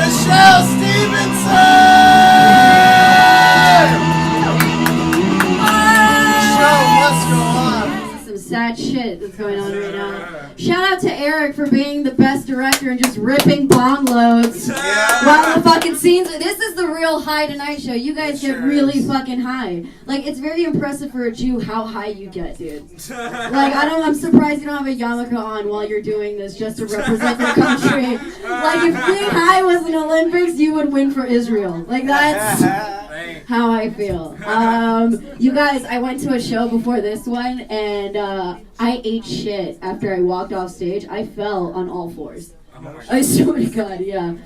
Michelle Stevenson! Show must go on. This is some sad shit that's going on right now. Shout out to Eric for being the best director and just ripping bong loads while the fucking scenes. This is the real high tonight show. You guys get really fucking high. Like, it's very impressive for a Jew how high you get, dude. Like, I'm surprised you don't have a yarmulke on while you're doing this just to represent your country. Like, if being high was an Olympics, you would win for Israel. Like, that's how I feel. You guys, I went to a show before this one, and I ate shit after I walked off stage. I fell on all fours. I swear to God, yeah.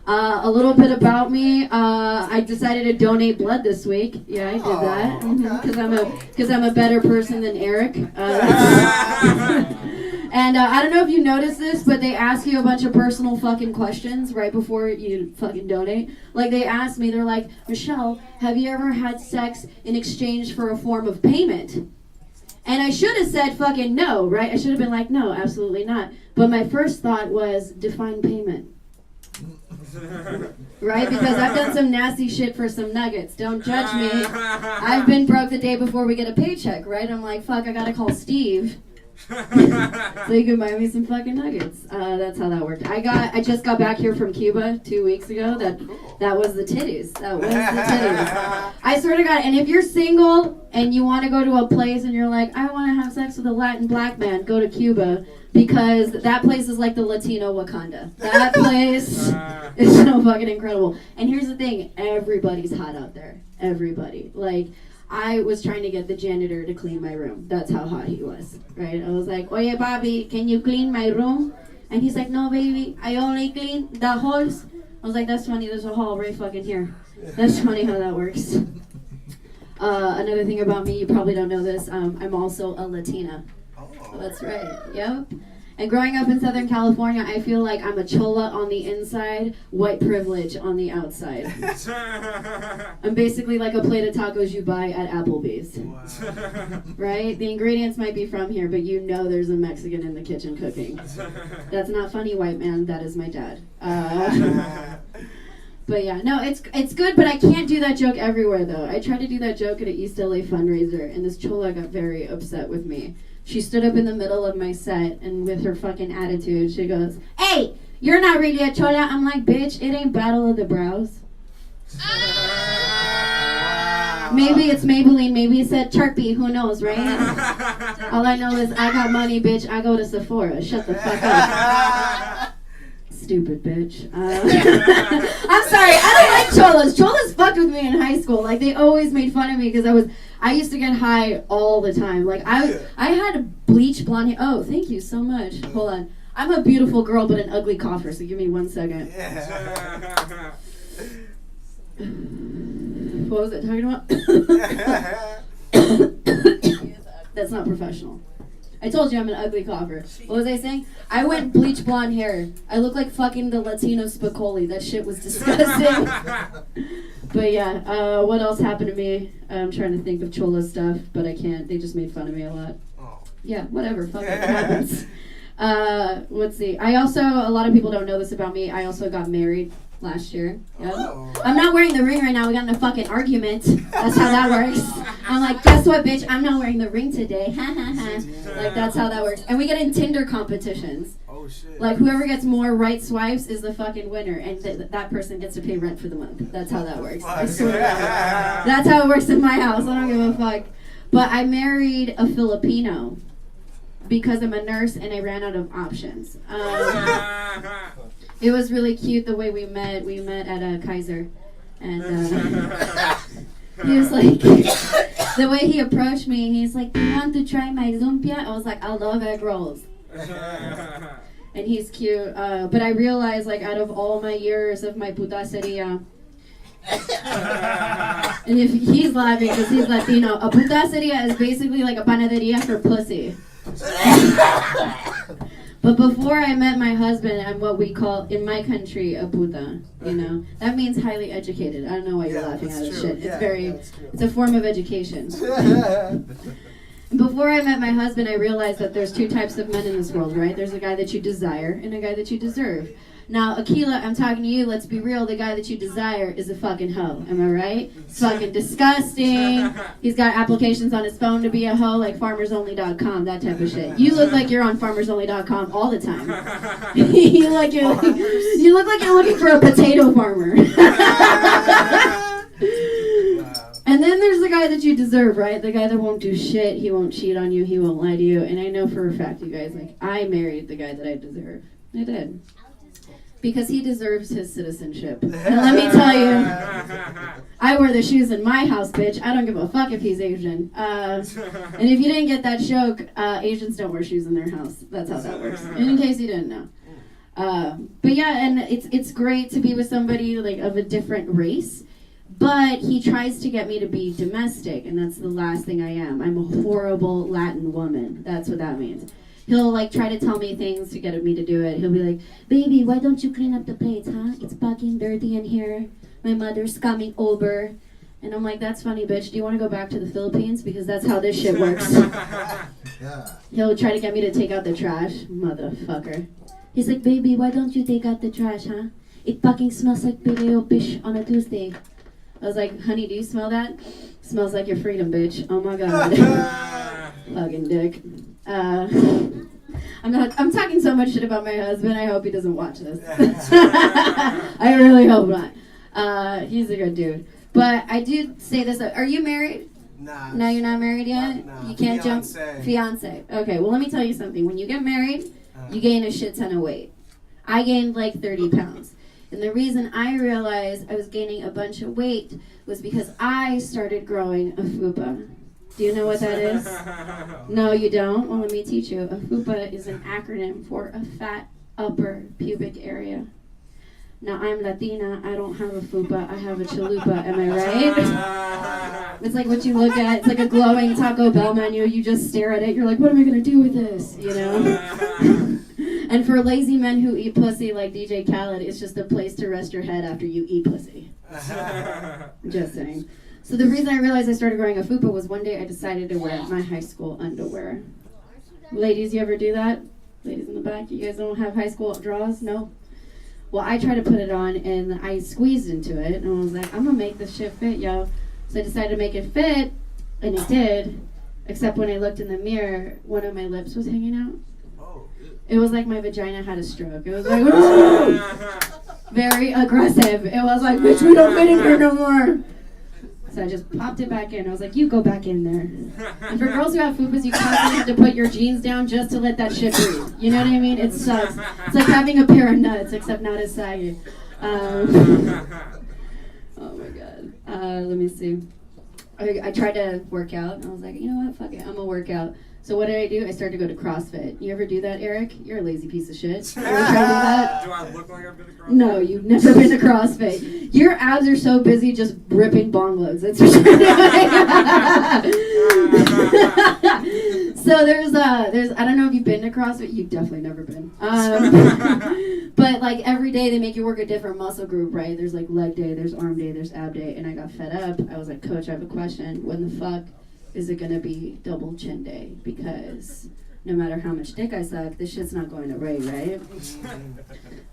A little bit about me. I decided to donate blood this week. Yeah, I did that because I'm a better person than Eric. And I don't know if you noticed this, but they ask you a bunch of personal fucking questions right before you fucking donate. Like, they asked me, they're like, Michelle, have you ever had sex in exchange for a form of payment? And I should have said fucking no, right? I should have been like, no, absolutely not. But my first thought was, define payment. Right? Because I've done some nasty shit for some nuggets. Don't judge me. I've been broke the day before we get a paycheck, right? I'm like, fuck, I gotta call Steve. So you can buy me some fucking nuggets. That's how that worked. I just got back here from Cuba 2 weeks ago. That was the titties. That was the titties. I swear to God. And if you're single and you want to go to a place and you're like, I want to have sex with a Latin black man, go to Cuba, because that place is like the Latino Wakanda. That place is so fucking incredible. And here's the thing: everybody's hot out there. Everybody. Like, I was trying to get the janitor to clean my room. That's how hot he was, right? I was like, oye, Bobby, can you clean my room? And he's like, no, baby, I only clean the halls. I was like, that's funny, there's a hall right fucking here. That's funny how that works. Another thing about me, you probably don't know this, I'm also a Latina. Oh, that's right, yep. And growing up in Southern California, I feel like I'm a chola on the inside, white privilege on the outside. I'm basically like a plate of tacos you buy at Applebee's. Wow. Right? The ingredients might be from here, but you know there's a Mexican in the kitchen cooking. That's not funny, white man. That is my dad. But yeah, no, it's good, but I can't do that joke everywhere, though. I tried to do that joke at an East LA fundraiser, and this chola got very upset with me. She stood up in the middle of my set, and with her fucking attitude, she goes, hey, you're not really a chola. I'm like, bitch, it ain't Battle of the Brows. Maybe it's Maybelline, maybe it said Sharpie, who knows, right? All I know is I got money, bitch, I go to Sephora. Shut the fuck up. Stupid bitch. I'm sorry, I don't like cholas. Cholas fucked with me in high school. Like, they always made fun of me because I used to get high all the time. Like, I had bleach blonde hair. Oh, thank you so much. Hold on. I'm a beautiful girl, but an ugly cougher, so give me 1 second. Yeah. What was it talking about? That's not professional. I told you I'm an ugly cougher. What was I saying? I went bleach blonde hair. I look like fucking the Latino Spicoli. That shit was disgusting. But yeah, what else happened to me? I'm trying to think of chola stuff, but I can't. They just made fun of me a lot. Yeah, whatever. Fuck it. It happens. Let's see. I also, a lot of people don't know this about me, I also got married last year. Yep. Oh. I'm not wearing the ring right now. We got in a fucking argument. That's how that works. I'm like, guess what, bitch? I'm not wearing the ring today. Like, that's how that works. And we get in Tinder competitions. Oh, shit. Like, whoever gets more right swipes is the fucking winner. And that person gets to pay rent for the month. That's how that works. I swear to God. That's how it works in my house. I don't give a fuck. But I married a Filipino because I'm a nurse and I ran out of options. It was really cute the way we met. We met at a Kaiser. And he was like, the way he approached me, he's like, you want to try my lumpia? I was like, I love egg rolls. And he's cute. But I realized, like, out of all my years of my putaceria, and if he's laughing because he's Latino, a putaceria is basically like a panaderia for pussy. But before I met my husband, I'm what we call, in my country, a puta, you know. That means highly educated. I don't know why you're laughing at this shit. It's a form of education. Before I met my husband, I realized that there's two types of men in this world, right? There's a guy that you desire and a guy that you deserve. Now, Akila, I'm talking to you. Let's be real. The guy that you desire is a fucking hoe. Am I right? It's fucking disgusting. He's got applications on his phone to be a hoe, like farmersonly.com, that type of shit. You look like you're on farmersonly.com all the time. you look like you're looking for a potato farmer. And then there's the guy that you deserve, right? The guy that won't do shit. He won't cheat on you. He won't lie to you. And I know for a fact, you guys, like, I married the guy that I deserve. I did. Because he deserves his citizenship. And let me tell you, I wear the shoes in my house, bitch. I don't give a fuck if he's Asian. And if you didn't get that joke, Asians don't wear shoes in their house. That's how that works. In case you didn't know. But yeah, and it's great to be with somebody like of a different race. But he tries to get me to be domestic, and that's the last thing I am. I'm a horrible Latin woman. That's what that means. He'll like try to tell me things to get me to do it. He'll be like, baby, why don't you clean up the plates, huh? It's fucking dirty in here. My mother's coming over. And I'm like, that's funny, bitch. Do you want to go back to the Philippines? Because that's how this shit works. Yeah. He'll try to get me to take out the trash. Motherfucker. He's like, baby, why don't you take out the trash, huh? It fucking smells like Pileo fish on a Tuesday. I was like, honey, do you smell that? Smells like your freedom, bitch. Oh my god. Fucking dick. I'm talking so much shit about my husband. I hope he doesn't watch this. I really hope not. He's a good dude. But I do say this. Are you married? Nah. No, you're not married yet? Nah. You can't Fiance. jump? Fiance. Okay, well, let me tell you something. When you get married, you gain a shit ton of weight. I gained like 30 pounds. And the reason I realized I was gaining a bunch of weight was because I started growing a fupa. Do you know what that is? No, you don't? Well, let me teach you. A fupa is an acronym for a fat upper pubic area. Now, I'm Latina. I don't have a fupa. I have a chalupa. Am I right? It's like what you look at. It's like a glowing Taco Bell menu. You just stare at it. You're like, what am I going to do with this? You know? And for lazy men who eat pussy like DJ Khaled, it's just a place to rest your head after you eat pussy. Just saying. So the reason I realized I started growing a fupa was one day I decided to wear my high school underwear. Ladies, you ever do that? Ladies in the back, you guys don't have high school drawers? No? Well, I tried to put it on and I squeezed into it and I was like, I'm gonna make this shit fit, yo. So I decided to make it fit, and it did. Except when I looked in the mirror, one of my lips was hanging out. It was like my vagina had a stroke. It was like, very aggressive. It was like, bitch, we don't fit in here no more. So I just popped it back in. I was like, you go back in there. And for girls who have fupas, you constantly have to put your jeans down just to let that shit breathe. You know what I mean? It sucks. It's like having a pair of nuts, except not as saggy. Oh my god. Let me see. I tried to work out, and I was like, you know what? Fuck it. I'm gonna work out. So what did I do? I started to go to CrossFit. You ever do that, Eric? You're a lazy piece of shit. You ever try to do that? Do I look like I've been to CrossFit? No, you've never been to CrossFit. Your abs are so busy just ripping bong loads. That's for sure. So there's I don't know if you've been to CrossFit. You've definitely never been. But like every day they make you work a different muscle group, right? There's like leg day, there's arm day, there's ab day, and I got fed up. I was like, Coach, I have a question. When the fuck is it gonna be double chin day? Because no matter how much dick I suck, this shit's not going away, right?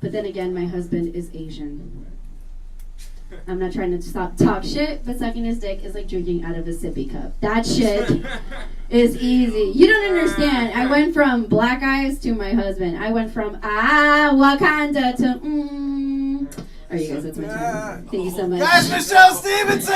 But then again, my husband is Asian. I'm not trying to talk shit, but sucking his dick is like drinking out of a sippy cup. That shit is easy. You don't understand. I went from black eyes to my husband. I went from Wakanda to Alright, you guys, that's my time. Thank you so much. That's Michelle Stevenson!